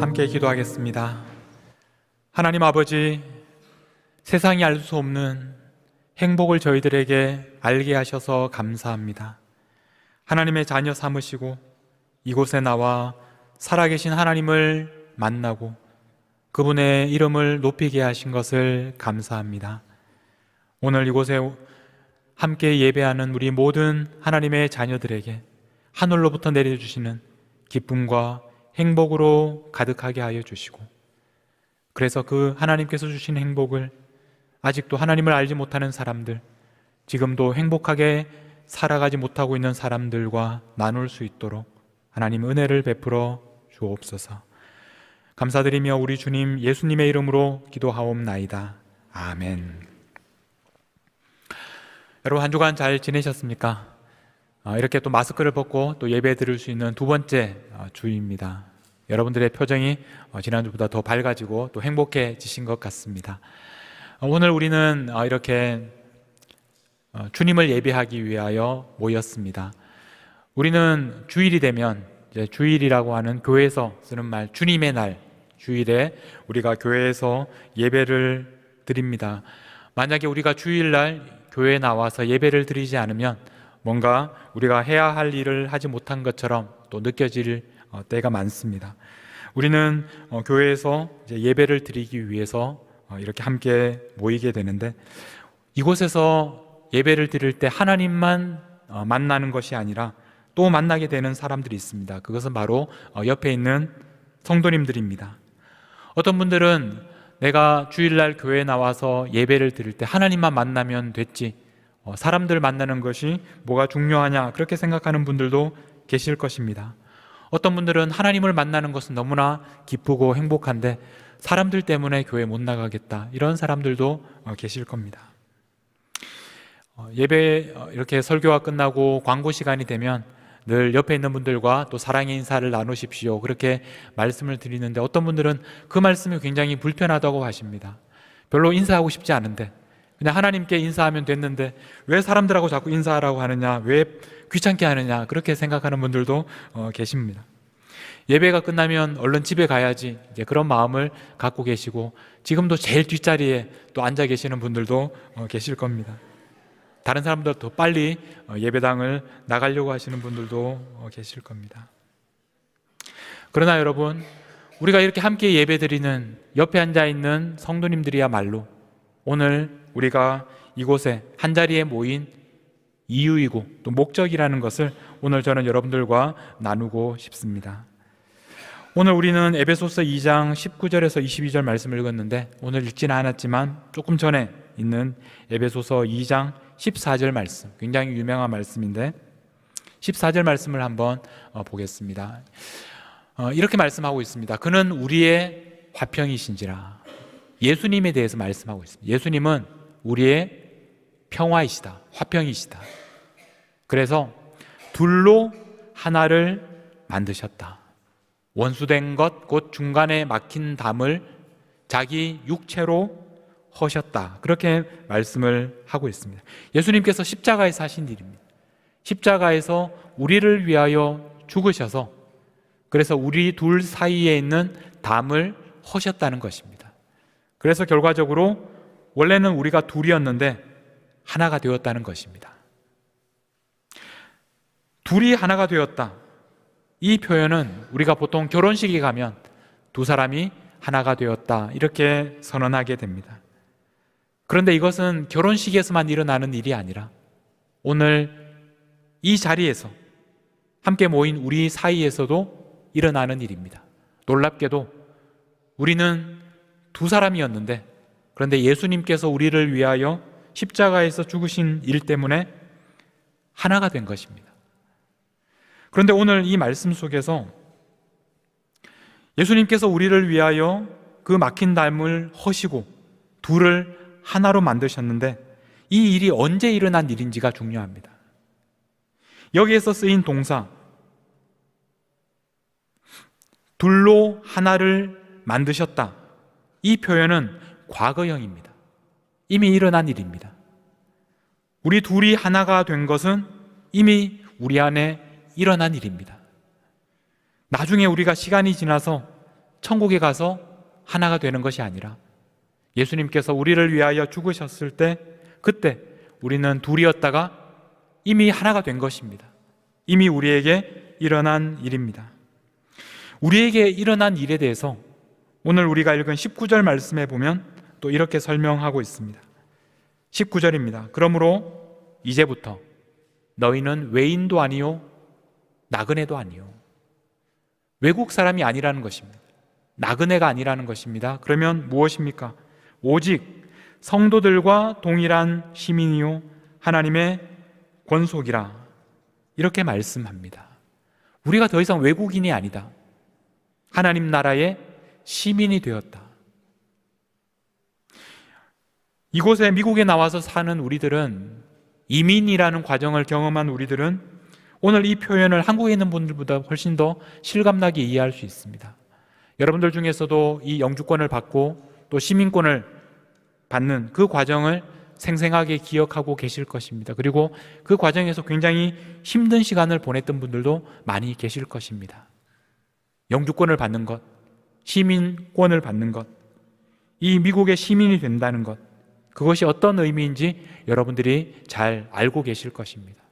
함께 기도하겠습니다. 하나님 아버지, 세상이 알 수 없는 행복을 저희들에게 알게 하셔서 감사합니다. 하나님의 자녀 삼으시고 이곳에 나와 살아계신 하나님을 만나고 그분의 이름을 높이게 하신 것을 감사합니다. 오늘 이곳에 함께 예배하는 우리 모든 하나님의 자녀들에게 하늘로부터 내려주시는 기쁨과 행복으로 가득하게 하여 주시고, 그래서 그 하나님께서 주신 행복을 아직도 하나님을 알지 못하는 사람들, 지금도 행복하게 살아가지 못하고 있는 사람들과 나눌 수 있도록 하나님 은혜를 베풀어 주옵소서. 감사드리며 우리 주님 예수님의 이름으로 기도하옵나이다. 아멘. 여러분, 한 주간 잘 지내셨습니까? 이렇게 또 마스크를 벗고 또 예배 드릴 수 있는 두 번째 주입니다. 여러분들의 표정이 지난주보다 더 밝아지고 또 행복해지신 것 같습니다. 오늘 우리는 이렇게 주님을 예배하기 위하여 모였습니다. 우리는 주일이 되면, 이제 주일이라고 하는 교회에서 쓰는 말, 주님의 날, 주일에 우리가 교회에서 예배를 드립니다. 만약에 우리가 주일날 교회에 나와서 예배를 드리지 않으면 뭔가 우리가 해야 할 일을 하지 못한 것처럼 또 느껴질 때가 많습니다. 우리는 교회에서 이제 예배를 드리기 위해서 이렇게 함께 모이게 되는데, 이곳에서 예배를 드릴 때 하나님만 만나는 것이 아니라 또 만나게 되는 사람들이 있습니다. 그것은 바로 옆에 있는 성도님들입니다. 어떤 분들은 내가 주일날 교회에 나와서 예배를 드릴 때 하나님만 만나면 됐지, 사람들 만나는 것이 뭐가 중요하냐, 그렇게 생각하는 분들도 계실 것입니다. 어떤 분들은 하나님을 만나는 것은 너무나 기쁘고 행복한데 사람들 때문에 교회 못 나가겠다, 이런 사람들도 계실 겁니다. 예배 이렇게 설교가 끝나고 광고 시간이 되면 늘 옆에 있는 분들과 또 사랑의 인사를 나누십시오, 그렇게 말씀을 드리는데 어떤 분들은 그 말씀이 굉장히 불편하다고 하십니다. 별로 인사하고 싶지 않은데 그냥 하나님께 인사하면 됐는데 왜 사람들하고 자꾸 인사하라고 하느냐, 왜 귀찮게 하느냐, 그렇게 생각하는 분들도 계십니다. 예배가 끝나면 얼른 집에 가야지, 이제 그런 마음을 갖고 계시고, 지금도 제일 뒷자리에 또 앉아 계시는 분들도 계실 겁니다. 다른 사람보다 더 빨리 예배당을 나가려고 하시는 분들도 계실 겁니다. 그러나 여러분, 우리가 이렇게 함께 예배드리는 옆에 앉아있는 성도님들이야말로 오늘 우리가 이곳에 한자리에 모인 이유이고 또 목적이라는 것을 오늘 저는 여러분들과 나누고 싶습니다. 오늘 우리는 에베소서 2장 19절에서 22절 말씀을 읽었는데, 오늘 읽지는 않았지만 조금 전에 있는 에베소서 2장 14절 말씀, 굉장히 유명한 말씀인데 14절 말씀을 한번 보겠습니다. 이렇게 말씀하고 있습니다. 그는 우리의 화평이신지라. 예수님에 대해서 말씀하고 있습니다. 예수님은 우리의 평화이시다, 화평이시다. 그래서 둘로 하나를 만드셨다. 원수된 것, 곧 중간에 막힌 담을 자기 육체로 허셨다, 그렇게 말씀을 하고 있습니다. 예수님께서 십자가에서 하신 일입니다. 십자가에서 우리를 위하여 죽으셔서, 그래서 우리 둘 사이에 있는 담을 허셨다는 것입니다. 그래서 결과적으로 원래는 우리가 둘이었는데 하나가 되었다는 것입니다. 둘이 하나가 되었다, 이 표현은 우리가 보통 결혼식에 가면 두 사람이 하나가 되었다, 이렇게 선언하게 됩니다. 그런데 이것은 결혼식에서만 일어나는 일이 아니라 오늘 이 자리에서 함께 모인 우리 사이에서도 일어나는 일입니다. 놀랍게도 우리는 두 사람이었는데, 그런데 예수님께서 우리를 위하여 십자가에서 죽으신 일 때문에 하나가 된 것입니다. 그런데 오늘 이 말씀 속에서 예수님께서 우리를 위하여 그 막힌 담을 허시고 둘을 하나로 만드셨는데, 이 일이 언제 일어난 일인지가 중요합니다. 여기에서 쓰인 동사 둘로 하나를 만드셨다, 이 표현은 과거형입니다. 이미 일어난 일입니다. 우리 둘이 하나가 된 것은 이미 우리 안에 일어난 일입니다. 나중에 우리가 시간이 지나서 천국에 가서 하나가 되는 것이 아니라 예수님께서 우리를 위하여 죽으셨을 때 그때 우리는 둘이었다가 이미 하나가 된 것입니다. 이미 우리에게 일어난 일입니다. 우리에게 일어난 일에 대해서 오늘 우리가 읽은 19절 말씀에 보면 또 이렇게 설명하고 있습니다. 19절입니다. 그러므로 이제부터 너희는 외인도 아니요 나그네도 아니요. 외국 사람이 아니라는 것입니다. 나그네가 아니라는 것입니다. 그러면 무엇입니까? 오직 성도들과 동일한 시민이요 하나님의 권속이라 이렇게 말씀합니다. 우리가 더 이상 외국인이 아니다. 하나님 나라의 시민이 되었다. 이곳에 미국에 나와서 사는 우리들은, 이민이라는 과정을 경험한 우리들은 오늘 이 표현을 한국에 있는 분들보다 훨씬 더 실감나게 이해할 수 있습니다. 여러분들 중에서도 이 영주권을 받고 또 시민권을 받는 그 과정을 생생하게 기억하고 계실 것입니다. 그리고 그 과정에서 굉장히 힘든 시간을 보냈던 분들도 많이 계실 것입니다. 영주권을 받는 것, 시민권을 받는 것, 이 미국의 시민이 된다는 것, 그것이 어떤 의미인지 여러분들이 잘 알고 계실 것입니다.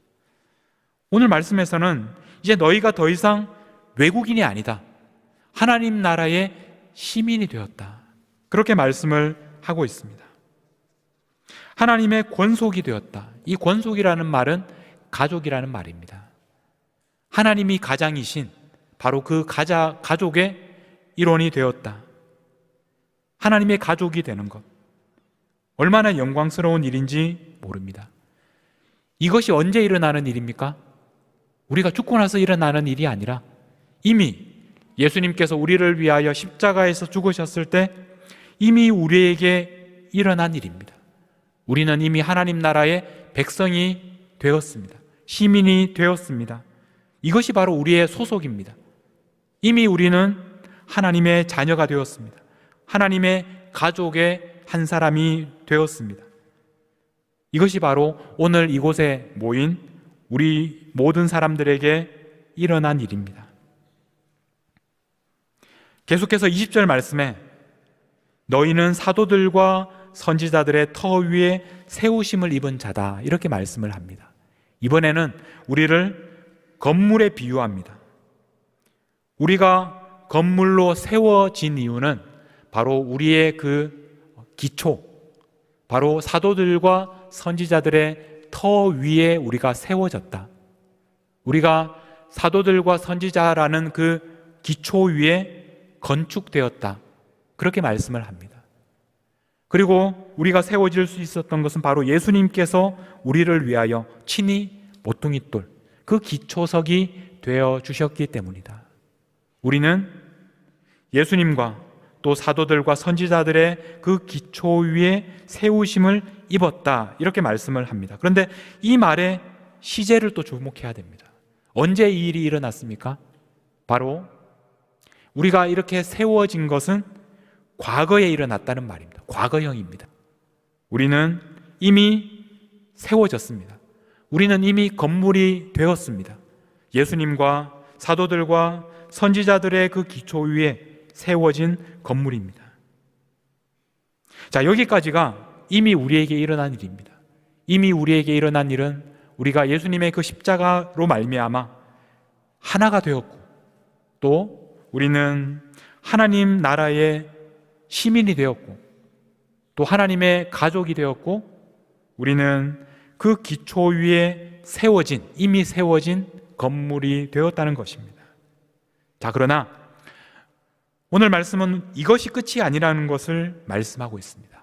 오늘 말씀에서는 이제 너희가 더 이상 외국인이 아니다. 하나님 나라의 시민이 되었다. 그렇게 말씀을 하고 있습니다. 하나님의 권속이 되었다. 이 권속이라는 말은 가족이라는 말입니다. 하나님이 가장이신 바로 그 가족의 일원이 되었다. 하나님의 가족이 되는 것. 얼마나 영광스러운 일인지 모릅니다. 이것이 언제 일어나는 일입니까? 우리가 죽고 나서 일어나는 일이 아니라 이미 예수님께서 우리를 위하여 십자가에서 죽으셨을 때 이미 우리에게 일어난 일입니다. 우리는 이미 하나님 나라의 백성이 되었습니다. 시민이 되었습니다. 이것이 바로 우리의 소속입니다. 이미 우리는 하나님의 자녀가 되었습니다. 하나님의 가족의 한 사람이 되었습니다. 이것이 바로 오늘 이곳에 모인 우리 모든 사람들에게 일어난 일입니다. 계속해서 20절 말씀에 너희는 사도들과 선지자들의 터 위에 세우심을 입은 자다 이렇게 말씀을 합니다. 이번에는 우리를 건물에 비유합니다. 우리가 건물로 세워진 이유는 바로 우리의 그 기초, 바로 사도들과 선지자들의 터 위에 우리가 세워졌다. 우리가 사도들과 선지자라는 그 기초 위에 건축되었다. 그렇게 말씀을 합니다. 그리고 우리가 세워질 수 있었던 것은 바로 예수님께서 우리를 위하여 친히 모퉁이돌, 그 기초석이 되어 주셨기 때문이다. 우리는 예수님과 또 사도들과 선지자들의 그 기초 위에 세우심을 입었다 이렇게 말씀을 합니다. 그런데 이 말에 시제를 또 주목해야 됩니다. 언제 이 일이 일어났습니까? 바로 우리가 이렇게 세워진 것은 과거에 일어났다는 말입니다. 과거형입니다. 우리는 이미 세워졌습니다. 우리는 이미 건물이 되었습니다. 예수님과 사도들과 선지자들의 그 기초 위에 세워진 건물입니다. 자, 여기까지가 이미 우리에게 일어난 일입니다. 이미 우리에게 일어난 일은 우리가 예수님의 그 십자가로 말미암아 하나가 되었고 또 우리는 하나님 나라의 시민이 되었고 또 하나님의 가족이 되었고 우리는 그 기초 위에 세워진, 이미 세워진 건물이 되었다는 것입니다. 자, 그러나 오늘 말씀은 이것이 끝이 아니라는 것을 말씀하고 있습니다.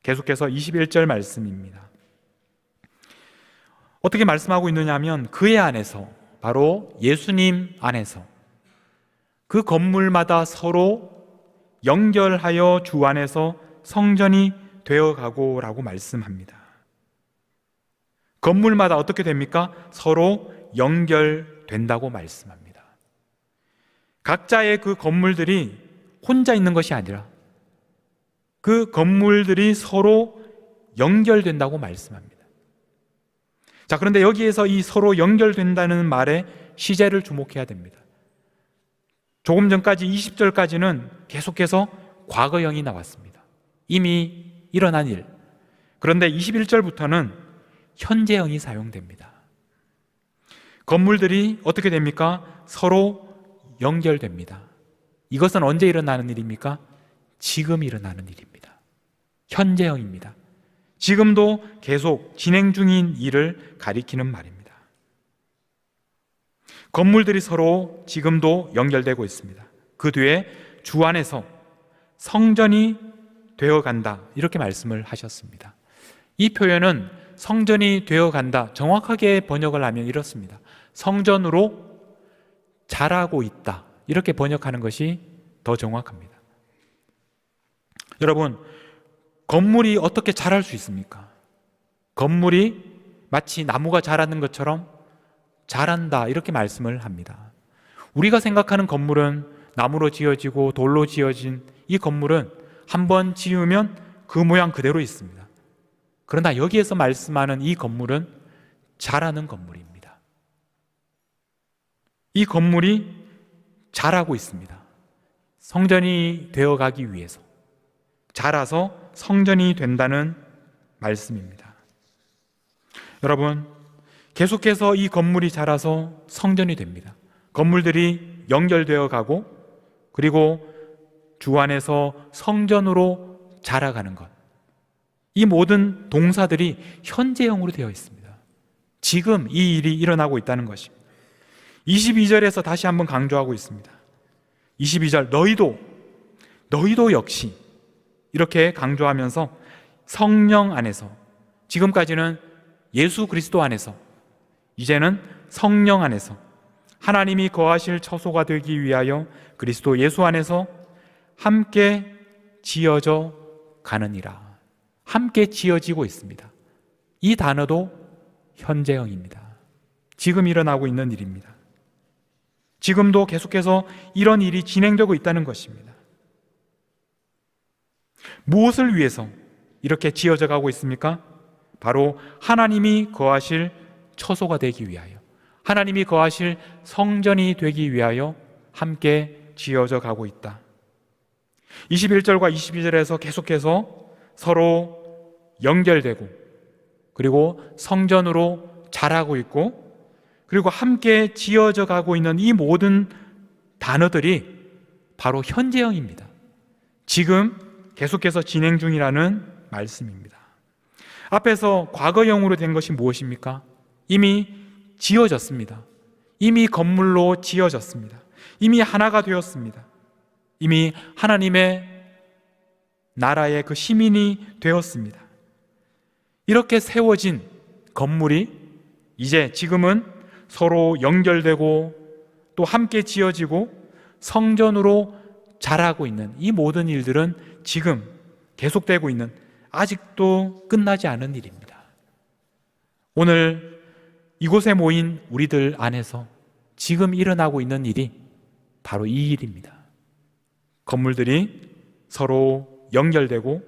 계속해서 21절 말씀입니다. 어떻게 말씀하고 있느냐 하면 그의 안에서, 바로 예수님 안에서 그 건물마다 서로 연결하여 주 안에서 성전이 되어가고 라고 말씀합니다. 건물마다 어떻게 됩니까? 서로 연결된다고 말씀합니다. 각자의 그 건물들이 혼자 있는 것이 아니라 그 건물들이 서로 연결된다고 말씀합니다. 자, 그런데 여기에서 이 서로 연결된다는 말에 시제를 주목해야 됩니다. 조금 전까지 20절까지는 계속해서 과거형이 나왔습니다. 이미 일어난 일. 그런데 21절부터는 현재형이 사용됩니다. 건물들이 어떻게 됩니까? 서로 연결됩니다. 이것은 언제 일어나는 일입니까? 지금 일어나는 일입니다. 현재형입니다. 지금도 계속 진행 중인 일을 가리키는 말입니다. 건물들이 서로 지금도 연결되고 있습니다. 그 뒤에 주 안에서 성전이 되어간다, 이렇게 말씀을 하셨습니다. 이 표현은 성전이 되어간다, 정확하게 번역을 하면 이렇습니다. 성전으로 자라고 있다, 이렇게 번역하는 것이 더 정확합니다. 여러분, 건물이 어떻게 자랄 수 있습니까? 건물이 마치 나무가 자라는 것처럼 자란다, 이렇게 말씀을 합니다. 우리가 생각하는 건물은 나무로 지어지고 돌로 지어진 이 건물은 한번 지으면 그 모양 그대로 있습니다. 그러나 여기에서 말씀하는 이 건물은 자라는 건물입니다. 이 건물이 자라고 있습니다. 성전이 되어가기 위해서 자라서 성전이 된다는 말씀입니다. 여러분, 계속해서 이 건물이 자라서 성전이 됩니다. 건물들이 연결되어 가고, 그리고 주 안에서 성전으로 자라가는 것, 이 모든 동사들이 현재형으로 되어 있습니다. 지금 이 일이 일어나고 있다는 것입니다. 22절에서 다시 한번 강조하고 있습니다. 22절, 너희도 역시, 이렇게 강조하면서 성령 안에서, 지금까지는 예수 그리스도 안에서, 이제는 성령 안에서 하나님이 거하실 처소가 되기 위하여 그리스도 예수 안에서 함께 지어져 가느니라. 함께 지어지고 있습니다. 이 단어도 현재형입니다. 지금 일어나고 있는 일입니다. 지금도 계속해서 이런 일이 진행되고 있다는 것입니다. 무엇을 위해서 이렇게 지어져 가고 있습니까? 바로 하나님이 거하실 처소가 되기 위하여, 하나님이 거하실 성전이 되기 위하여 함께 지어져 가고 있다. 21절과 22절에서 계속해서 서로 연결되고, 그리고 성전으로 자라고 있고, 그리고 함께 지어져 가고 있는 이 모든 단어들이 바로 현재형입니다. 지금 계속해서 진행 중이라는 말씀입니다. 앞에서 과거형으로 된 것이 무엇입니까? 이미 지어졌습니다. 이미 건물로 지어졌습니다. 이미 하나가 되었습니다. 이미 하나님의 나라의 그 시민이 되었습니다. 이렇게 세워진 건물이 이제 지금은 서로 연결되고 또 함께 지어지고 성전으로 자라고 있는 이 모든 일들은 지금 계속되고 있는, 아직도 끝나지 않은 일입니다. 오늘 이곳에 모인 우리들 안에서 지금 일어나고 있는 일이 바로 이 일입니다. 건물들이 서로 연결되고,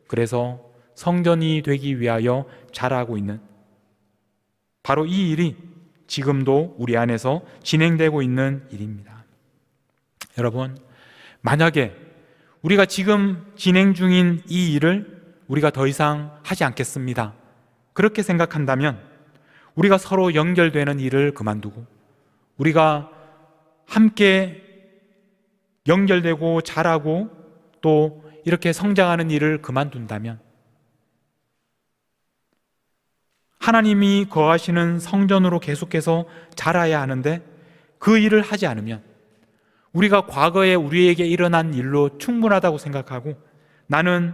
그래서 성전이 되기 위하여 자라고 있는 바로 이 일이 지금도 우리 안에서 진행되고 있는 일입니다. 여러분, 만약에 우리가 지금 진행 중인 이 일을 우리가 더 이상 하지 않겠습니다, 그렇게 생각한다면 우리가 서로 연결되는 일을 그만두고 우리가 함께 연결되고 자라고 또 이렇게 성장하는 일을 그만둔다면, 하나님이 거하시는 성전으로 계속해서 자라야 하는데 그 일을 하지 않으면, 우리가 과거에 우리에게 일어난 일로 충분하다고 생각하고 나는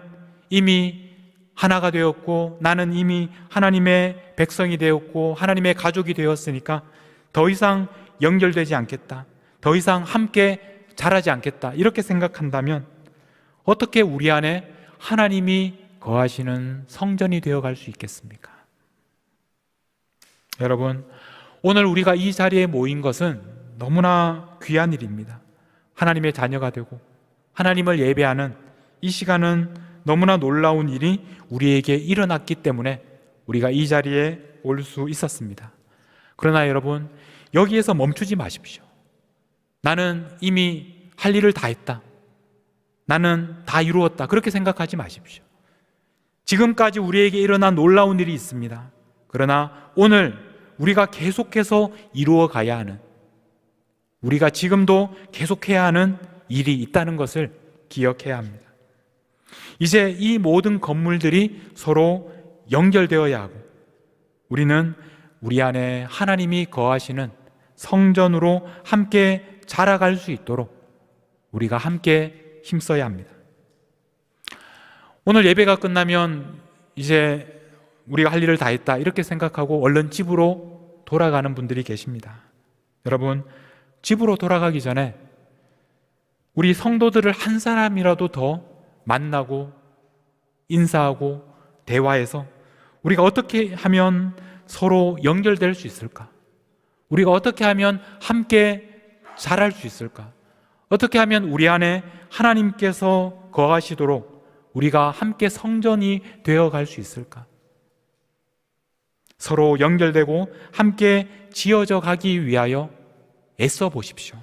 이미 하나가 되었고, 나는 이미 하나님의 백성이 되었고 하나님의 가족이 되었으니까 더 이상 연결되지 않겠다, 더 이상 함께 자라지 않겠다, 이렇게 생각한다면 어떻게 우리 안에 하나님이 거하시는 성전이 되어갈 수 있겠습니까? 여러분, 오늘 우리가 이 자리에 모인 것은 너무나 귀한 일입니다. 하나님의 자녀가 되고 하나님을 예배하는 이 시간은 너무나 놀라운 일이 우리에게 일어났기 때문에 우리가 이 자리에 올 수 있었습니다. 그러나 여러분, 여기에서 멈추지 마십시오. 나는 이미 할 일을 다 했다. 나는 다 이루었다. 그렇게 생각하지 마십시오. 지금까지 우리에게 일어난 놀라운 일이 있습니다. 그러나 오늘 우리가 계속해서 이루어 가야 하는, 우리가 지금도 계속해야 하는 일이 있다는 것을 기억해야 합니다. 이제 이 모든 건물들이 서로 연결되어야 하고, 우리는 우리 안에 하나님이 거하시는 성전으로 함께 자라갈 수 있도록 우리가 함께 힘써야 합니다. 오늘 예배가 끝나면 이제 우리가 할 일을 다 했다 이렇게 생각하고 얼른 집으로 돌아가는 분들이 계십니다. 여러분, 집으로 돌아가기 전에 우리 성도들을 한 사람이라도 더 만나고 인사하고 대화해서 우리가 어떻게 하면 서로 연결될 수 있을까? 우리가 어떻게 하면 함께 자랄 수 있을까? 어떻게 하면 우리 안에 하나님께서 거하시도록 우리가 함께 성전이 되어갈 수 있을까? 서로 연결되고 함께 지어져 가기 위하여 애써 보십시오.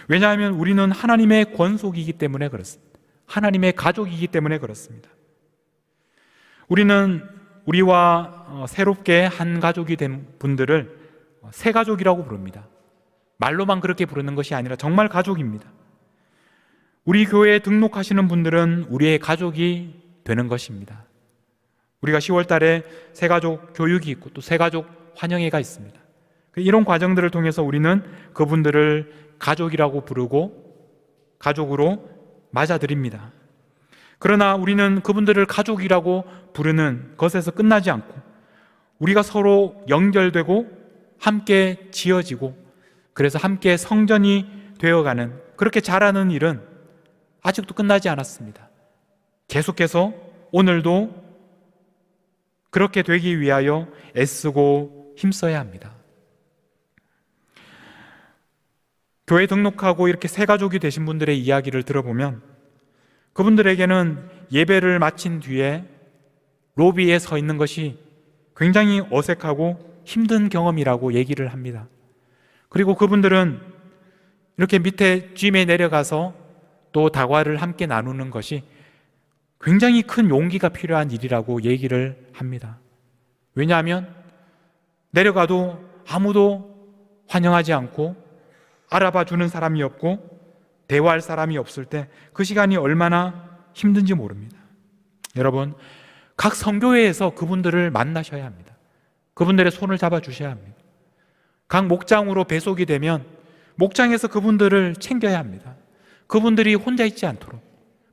왜냐하면 우리는 하나님의 권속이기 때문에 그렇습니다. 하나님의 가족이기 때문에 그렇습니다. 우리는 우리와 새롭게 한 가족이 된 분들을 새 가족이라고 부릅니다. 말로만 그렇게 부르는 것이 아니라 정말 가족입니다. 우리 교회에 등록하시는 분들은 우리의 가족이 되는 것입니다. 우리가 10월 달에 새가족 교육이 있고 또 새가족 환영회가 있습니다. 이런 과정들을 통해서 우리는 그분들을 가족이라고 부르고 가족으로 맞아들입니다. 그러나 우리는 그분들을 가족이라고 부르는 것에서 끝나지 않고 우리가 서로 연결되고 함께 지어지고 그래서 함께 성전이 되어가는, 그렇게 자라는 일은 아직도 끝나지 않았습니다. 계속해서 오늘도 그렇게 되기 위하여 애쓰고 힘써야 합니다. 교회 등록하고 이렇게 새 가족이 되신 분들의 이야기를 들어보면 그분들에게는 예배를 마친 뒤에 로비에 서 있는 것이 굉장히 어색하고 힘든 경험이라고 얘기를 합니다. 그리고 그분들은 이렇게 밑에 짐에 내려가서 또 다과를 함께 나누는 것이 굉장히 큰 용기가 필요한 일이라고 얘기를 합니다. 왜냐하면 내려가도 아무도 환영하지 않고 알아봐 주는 사람이 없고 대화할 사람이 없을 때 그 시간이 얼마나 힘든지 모릅니다. 여러분, 각 성교회에서 그분들을 만나셔야 합니다. 그분들의 손을 잡아 주셔야 합니다. 각 목장으로 배속이 되면 목장에서 그분들을 챙겨야 합니다. 그분들이 혼자 있지 않도록,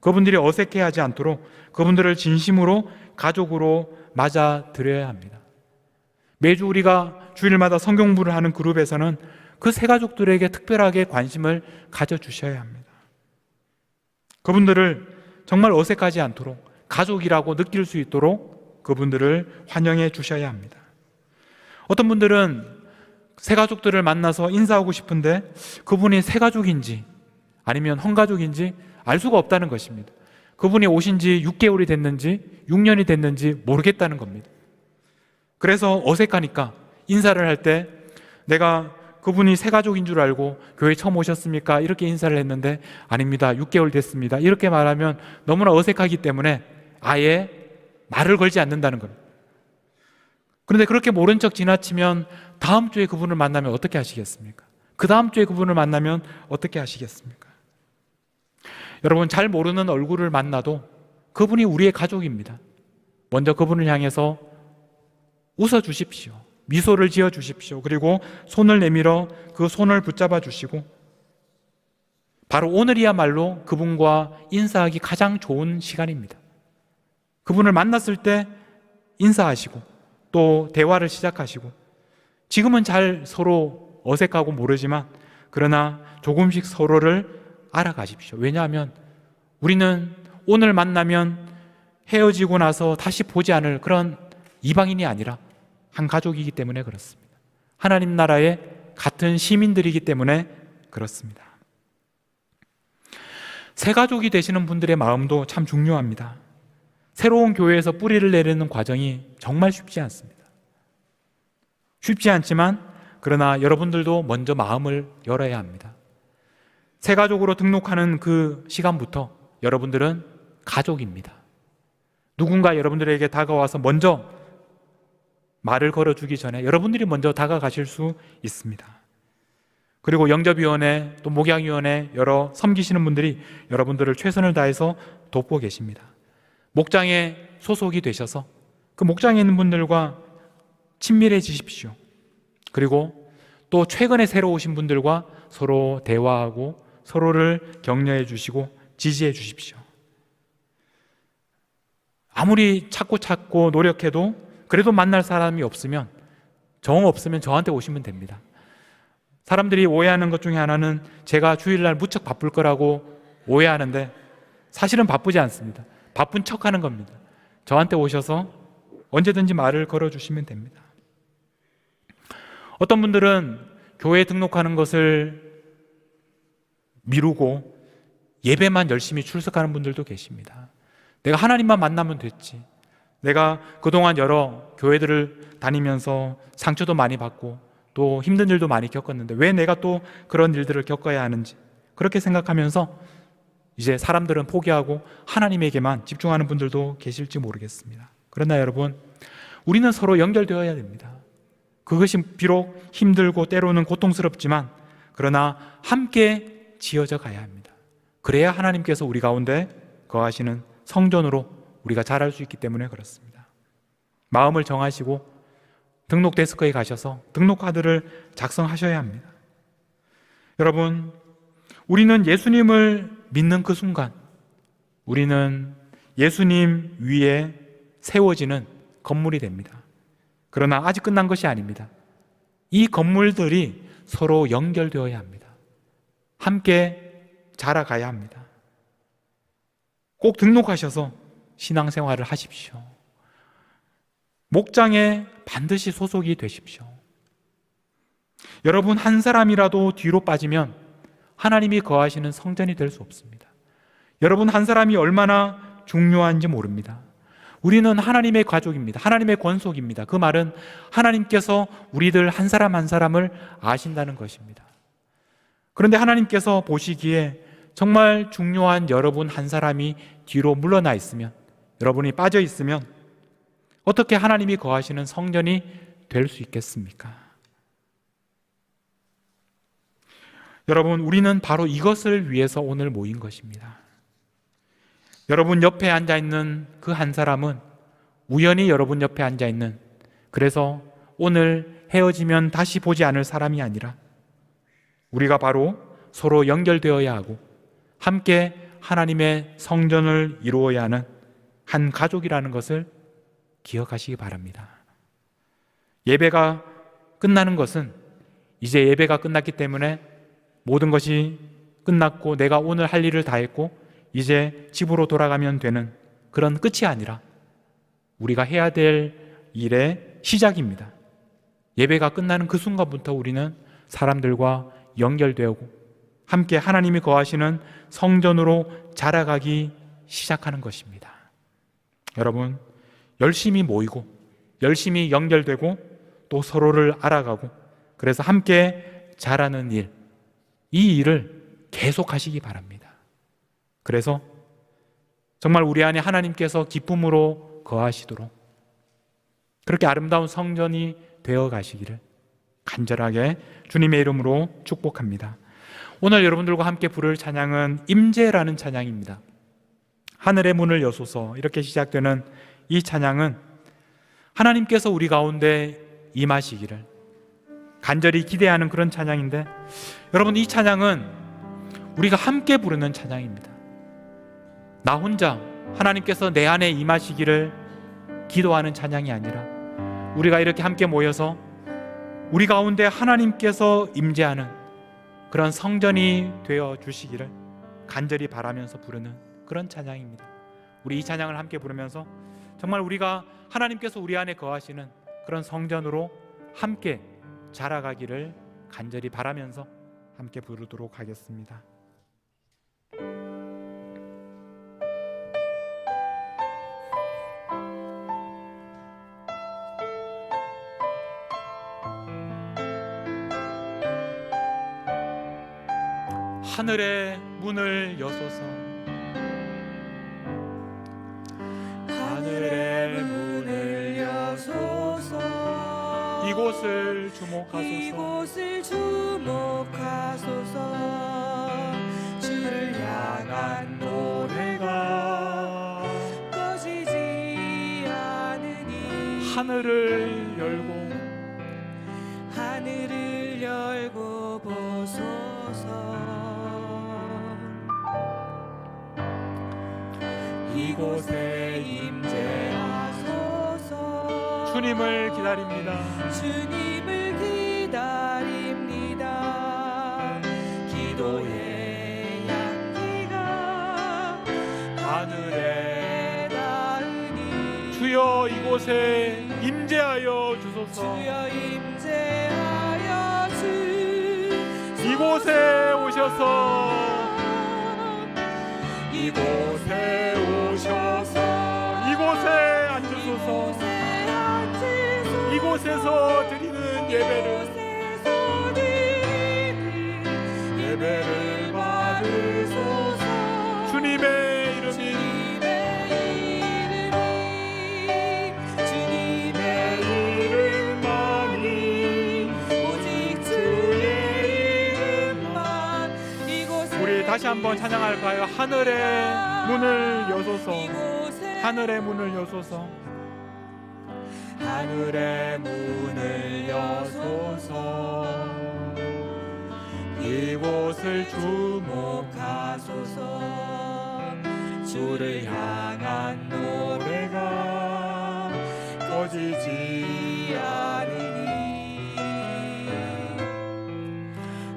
그분들이 어색해하지 않도록 그분들을 진심으로 가족으로 맞아들여야 합니다. 매주 우리가 주일마다 성경부를 하는 그룹에서는 그 새 가족들에게 특별하게 관심을 가져주셔야 합니다. 그분들을 정말 어색하지 않도록 가족이라고 느낄 수 있도록 그분들을 환영해 주셔야 합니다. 어떤 분들은 새 가족들을 만나서 인사하고 싶은데 그분이 새 가족인지 아니면 헌가족인지 알 수가 없다는 것입니다. 그분이 오신 지 6개월이 됐는지 6년이 됐는지 모르겠다는 겁니다. 그래서 어색하니까 인사를 할 때 내가 그분이 새 가족인 줄 알고 교회 처음 오셨습니까? 이렇게 인사를 했는데 아닙니다. 6개월 됐습니다. 이렇게 말하면 너무나 어색하기 때문에 아예 말을 걸지 않는다는 겁니다. 그런데 그렇게 모른 척 지나치면 다음 주에 그분을 만나면 어떻게 하시겠습니까? 그 다음 주에 그분을 만나면 어떻게 하시겠습니까? 여러분, 잘 모르는 얼굴을 만나도 그분이 우리의 가족입니다. 먼저 그분을 향해서 웃어 주십시오. 미소를 지어 주십시오. 그리고 손을 내밀어 그 손을 붙잡아 주시고 바로 오늘이야말로 그분과 인사하기 가장 좋은 시간입니다. 그분을 만났을 때 인사하시고 또 대화를 시작하시고, 지금은 잘 서로 어색하고 모르지만 그러나 조금씩 서로를 알아가십시오. 왜냐하면 우리는 오늘 만나면 헤어지고 나서 다시 보지 않을 그런 이방인이 아니라 한 가족이기 때문에 그렇습니다. 하나님 나라의 같은 시민들이기 때문에 그렇습니다. 새 가족이 되시는 분들의 마음도 참 중요합니다. 새로운 교회에서 뿌리를 내리는 과정이 정말 쉽지 않습니다. 쉽지 않지만 그러나 여러분들도 먼저 마음을 열어야 합니다. 새 가족으로 등록하는 그 시간부터 여러분들은 가족입니다. 누군가 여러분들에게 다가와서 먼저 말을 걸어주기 전에 여러분들이 먼저 다가가실 수 있습니다. 그리고 영접위원회 또 목양위원회 여러 섬기시는 분들이 여러분들을 최선을 다해서 돕고 계십니다. 목장에 소속이 되셔서 그 목장에 있는 분들과 친밀해지십시오. 그리고 또 최근에 새로 오신 분들과 서로 대화하고 서로를 격려해 주시고 지지해 주십시오. 아무리 찾고 노력해도 그래도 만날 사람이 없으면, 정 없으면 저한테 오시면 됩니다. 사람들이 오해하는 것 중에 하나는 제가 주일날 무척 바쁠 거라고 오해하는데 사실은 바쁘지 않습니다. 바쁜 척하는 겁니다. 저한테 오셔서 언제든지 말을 걸어주시면 됩니다. 어떤 분들은 교회에 등록하는 것을 미루고 예배만 열심히 출석하는 분들도 계십니다. 내가 하나님만 만나면 됐지, 내가 그동안 여러 교회들을 다니면서 상처도 많이 받고 또 힘든 일도 많이 겪었는데 왜 내가 또 그런 일들을 겪어야 하는지, 그렇게 생각하면서 이제 사람들은 포기하고 하나님에게만 집중하는 분들도 계실지 모르겠습니다. 그러나 여러분, 우리는 서로 연결되어야 됩니다. 그것이 비록 힘들고 때로는 고통스럽지만 그러나 함께 지어져 가야 합니다. 그래야 하나님께서 우리 가운데 거하시는 성전으로 우리가 자랄 수 있기 때문에 그렇습니다. 마음을 정하시고 등록 데스크에 가셔서 등록 카드를 작성하셔야 합니다. 여러분, 우리는 예수님을 믿는 그 순간 우리는 예수님 위에 세워지는 건물이 됩니다. 그러나 아직 끝난 것이 아닙니다. 이 건물들이 서로 연결되어야 합니다. 함께 자라가야 합니다. 꼭 등록하셔서 신앙생활을 하십시오. 목장에 반드시 소속이 되십시오. 여러분, 한 사람이라도 뒤로 빠지면 하나님이 거하시는 성전이 될 수 없습니다. 여러분, 한 사람이 얼마나 중요한지 모릅니다. 우리는 하나님의 가족입니다. 하나님의 권속입니다. 그 말은 하나님께서 우리들 한 사람 한 사람을 아신다는 것입니다. 그런데 하나님께서 보시기에 정말 중요한 여러분 한 사람이 뒤로 물러나 있으면, 여러분이 빠져 있으면 어떻게 하나님이 거하시는 성전이 될 수 있겠습니까? 여러분, 우리는 바로 이것을 위해서 오늘 모인 것입니다. 여러분 옆에 앉아있는 그 한 사람은 우연히 여러분 옆에 앉아있는, 그래서 오늘 헤어지면 다시 보지 않을 사람이 아니라 우리가 바로 서로 연결되어야 하고 함께 하나님의 성전을 이루어야 하는 한 가족이라는 것을 기억하시기 바랍니다. 예배가 끝나는 것은 이제 예배가 끝났기 때문에 모든 것이 끝났고 내가 오늘 할 일을 다 했고 이제 집으로 돌아가면 되는 그런 끝이 아니라 우리가 해야 될 일의 시작입니다. 예배가 끝나는 그 순간부터 우리는 사람들과 연결되고 함께 하나님이 거하시는 성전으로 자라가기 시작하는 것입니다. 여러분, 열심히 모이고 열심히 연결되고 또 서로를 알아가고 그래서 함께 자라는 일, 이 일을 계속하시기 바랍니다. 그래서 정말 우리 안에 하나님께서 기쁨으로 거하시도록 그렇게 아름다운 성전이 되어 가시기를 간절하게 주님의 이름으로 축복합니다. 오늘 여러분들과 함께 부를 찬양은 임재라는 찬양입니다. 하늘의 문을 여소서, 이렇게 시작되는 이 찬양은 하나님께서 우리 가운데 임하시기를 간절히 기대하는 그런 찬양인데, 여러분, 이 찬양은 우리가 함께 부르는 찬양입니다. 나 혼자 하나님께서 내 안에 임하시기를 기도하는 찬양이 아니라 우리가 이렇게 함께 모여서 우리 가운데 하나님께서 임재하는 그런 성전이 되어 주시기를 간절히 바라면서 부르는 그런 찬양입니다. 우리 이 찬양을 함께 부르면서 정말 우리가 하나님께서 우리 안에 거하시는 그런 성전으로 함께 자라가기를 간절히 바라면서 함께 부르도록 하겠습니다. 하늘의 문을 여소서. 하늘의 문을 여소서. 이곳을 주목하소서. 이곳을 주목하소서. 주를 향한 노래가 꺼지지 않으니 하늘을 열고 하늘을 열고 보소서. 이곳에 임재하소서. 주님을 기다립니다. 주님을 기다립니다. 기도의 향기가 하늘에 닿으니 주여 이곳에 임재하여 주소서. 주여 임재하여 주소서. 이곳에 오셔서 이곳에 오셔서 이곳에 앉으소서. 이곳에 앉으소서. 이곳에서 드리는 예배를 이곳에서 드리는 예배를 받으소서. 주님의 이름이 주님의 이름만이 오직 주의 이름만 이곳에 우리 다시 한번 찬양할까요? 하늘의 문을 여소서. 이곳에 하늘의 문을 여소서. 하늘의 문을 여소서. 이곳을 주목하소서. 주를 향한 노래가 꺼지지 않으니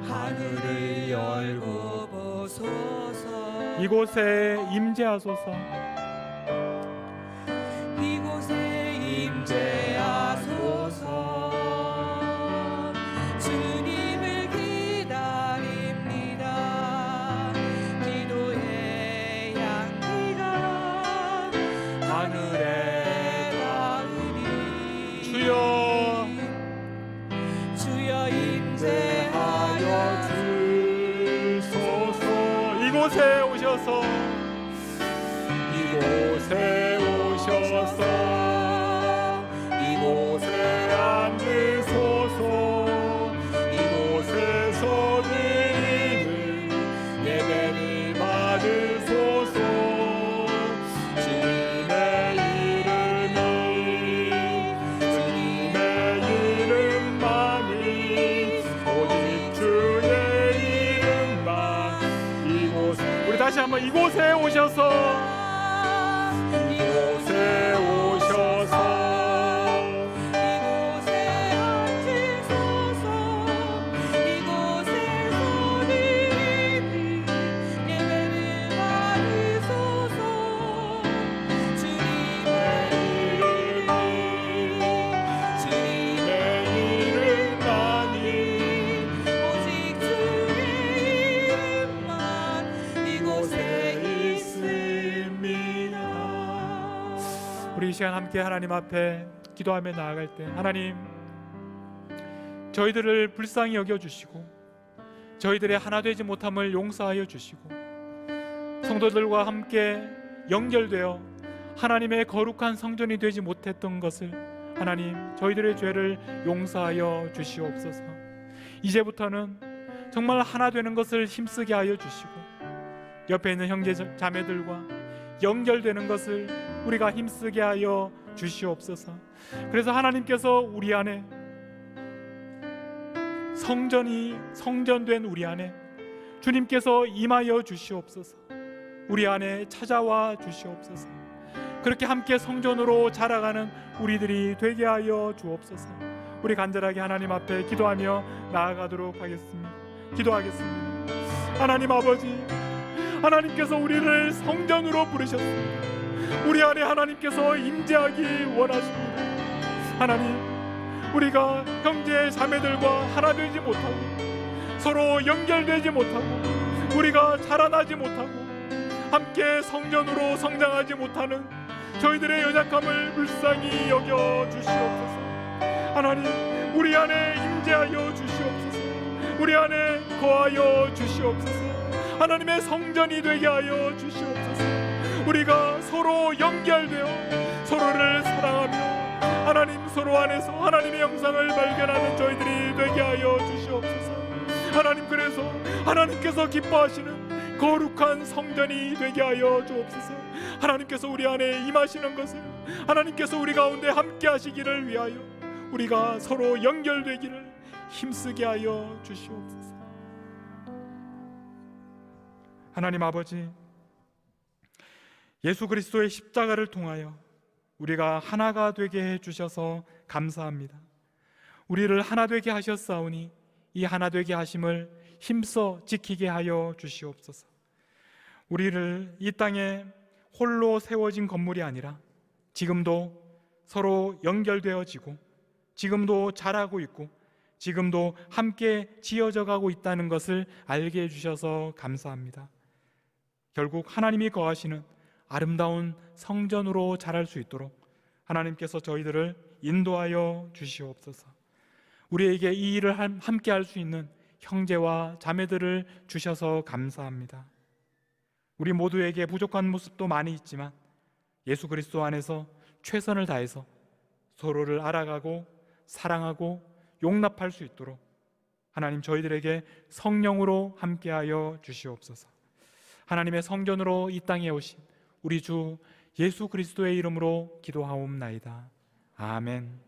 하늘을 열고 보소서. 이곳에 임재하소서. 이곳에 임재하소서. 주님을 기다립니다. 기도의 향기가 하늘에 닿으니 주여 임재하여 주소서. 이곳에 오셔서 이곳에 오셔서 이곳에 앉으소서. 이곳에서 드리는 예배를 받으소서. 주님의 이름만이 오직 주의 이름만 이곳에 우리 다시 한번 이곳에 오셔서 이곳에 오셔서 이곳에 앉으소서. 이곳에서 드리는 예배를 받으소서. 주님의 이름만이 오직 주의 이름만 이곳에 있습니다. 우리 이 시간 함께 하나님 앞에 기도하며 나아갈 때 하나님 저희들을 불쌍히 여겨주시고 저희들의 하나 되지 못함을 용서하여 주시고 성도들과 함께 연결되어 하나님의 거룩한 성전이 되지 못했던 것을 하나님 저희들의 죄를 용서하여 주시옵소서. 이제부터는 정말 하나 되는 것을 힘쓰게 하여 주시고 옆에 있는 형제 자매들과 연결되는 것을 우리가 힘쓰게 하여 주시옵소서. 그래서 하나님께서 우리 안에 성전된 우리 안에 주님께서 임하여 주시옵소서. 우리 안에 찾아와 주시옵소서. 그렇게 함께 성전으로 자라가는 우리들이 되게 하여 주옵소서. 우리 간절하게 하나님 앞에 기도하며 나아가도록 하겠습니다. 기도하겠습니다. 하나님 아버지, 하나님께서 우리를 성전으로 부르셨습니다. 우리 안에 하나님께서 임재하기 원하십니다. 하나님, 우리가 형제 자매들과 하나 되지 못하고 서로 연결되지 못하고 우리가 자라나지 못하고 함께 성전으로 성장하지 못하는 저희들의 연약함을 불쌍히 여겨 주시옵소서. 하나님, 우리 안에 임재하여 주시옵소서. 우리 안에 거하여 주시옵소서. 하나님의 성전이 되게 하여 주시옵소서. 우리가 서로 연결되어 서로를 사랑하며 하나님 서로 안에서 하나님의 영상을 발견하는 저희들이 되게 하여 주시옵소서. 하나님, 그래서 하나님께서 기뻐하시는 거룩한 성전이 되게 하여 주옵소서. 하나님께서 우리 안에 임하시는 것을, 하나님께서 우리 가운데 함께 하시기를 위하여 우리가 서로 연결되기를 힘쓰게 하여 주시옵소서. 하나님 아버지, 예수 그리스도의 십자가를 통하여 우리가 하나가 되게 해주셔서 감사합니다. 우리를 하나 되게 하셨사오니 이 하나 되게 하심을 힘써 지키게 하여 주시옵소서. 우리를 이 땅에 홀로 세워진 건물이 아니라 지금도 서로 연결되어지고 지금도 자라고 있고 지금도 함께 지어져 가고 있다는 것을 알게 해주셔서 감사합니다. 결국 하나님이 거하시는 아름다운 성전으로 자랄 수 있도록 하나님께서 저희들을 인도하여 주시옵소서. 우리에게 이 일을 함께 할 수 있는 형제와 자매들을 주셔서 감사합니다. 우리 모두에게 부족한 모습도 많이 있지만 예수 그리스도 안에서 최선을 다해서 서로를 알아가고 사랑하고 용납할 수 있도록 하나님, 저희들에게 성령으로 함께하여 주시옵소서. 하나님의 성전으로 이 땅에 오신 우리 주 예수 그리스도의 이름으로 기도하옵나이다. 아멘.